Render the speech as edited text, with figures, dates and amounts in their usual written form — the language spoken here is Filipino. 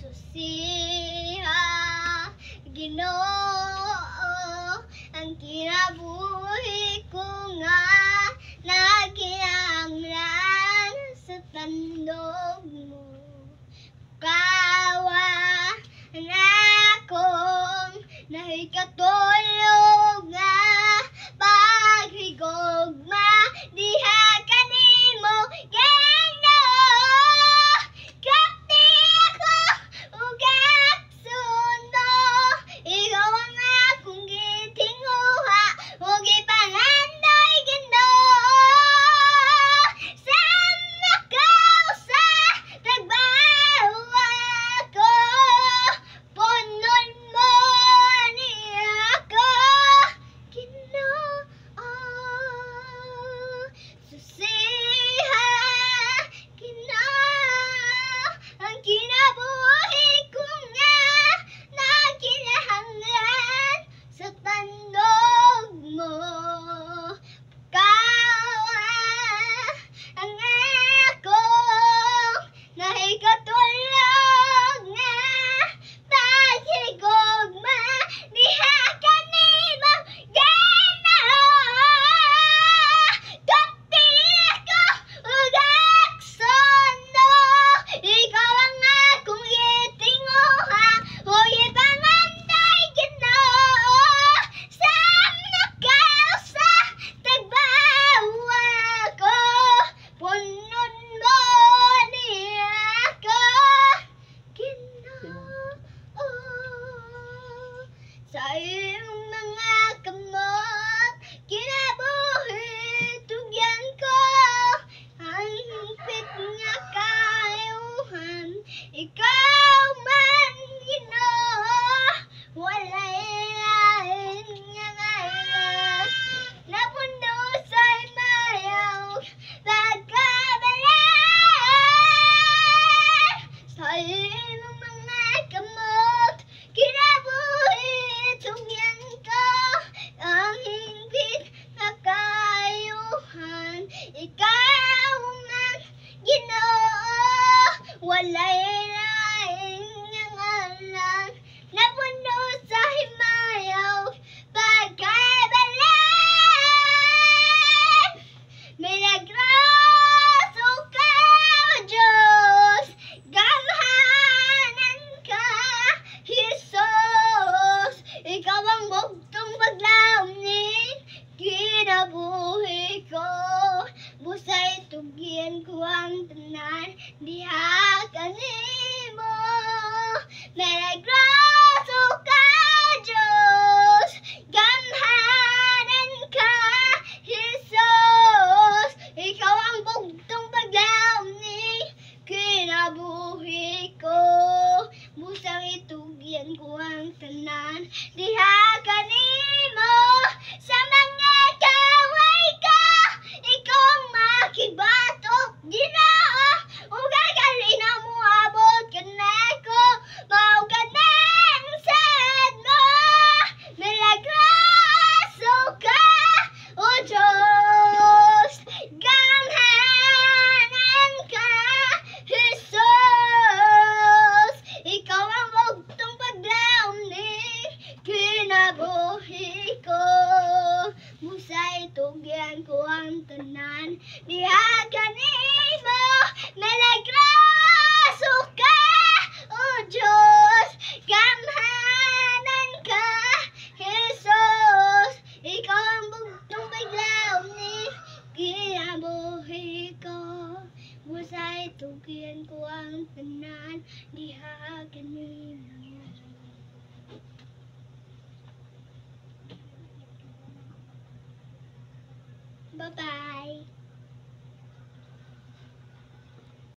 Susiha, Ginoo, ang kinabuhi ko nga naginahanglan sa tandog mo. Kawa na akong nahikatulog nga paghigugma diha kanimo Ginoo. Kapti ako ug aksundo, ikaw ang akong gitinguha ug ipangandoy Ginoo. Sa nakausa tagbaho ako, punon mo niya ako Ginoo. Susiha, Ginoo, ang kinabuhi ko nga naginahanglan sa tandog mo. Kawa ang akong nahikatulog nga paghigugma diha kanimo Ginoo. Kapti ako ug aksundo, ikaw ang akong gitinguha ug ipangandoy Ginoo. Sa nakausa tagbaho ako, punon mo niya ako Ginoo. Sa iyong mga kamot kinabuhi tugyan ko, ang hingpit nga kaayuhan ikaw man Ginoo. Walay lain nga ngalan, napuno sa himayaw pagkabalan. Sa iyong mga kamot kinabuhi tugyan ko, ang hingpit nga kaayuhan ikaw man Ginoo. Walay lain nga ngalan, napuno sa himayaw pagkabalan. Milagroso ka, Diyos, gamhanan ka, Jesus. Ikaw ang bugtong paglaom ni kinabuhi ko. Busay tugyan ko ang tanan diha kanimo. Milagroso ka, Diyos, gamhanan ka, Jesus. Ikaw ang bugtong paglaom ni kinabuhi ko. Busang itugyan ko ang tanan diha kanimo. Sa mga kaway ka, ikaw ang makibatok Ginoo. Ug gagalina mo abot kanako, mao kanang sad mo. Milagroso ka, O Diyos, gamhanan ka, Jesus. Ikaw ang bugtong paglaom ni kinabuhi ko. Musay tugyan ko ang tanan diha kanimo. Milagroso ka, O Diyos, gamhanan ka, Jesus. Ikaw ang bugtong paglaom ni kinabuhi ko. Musay tugyan ko ang tanan diha kanimo. Bye-bye.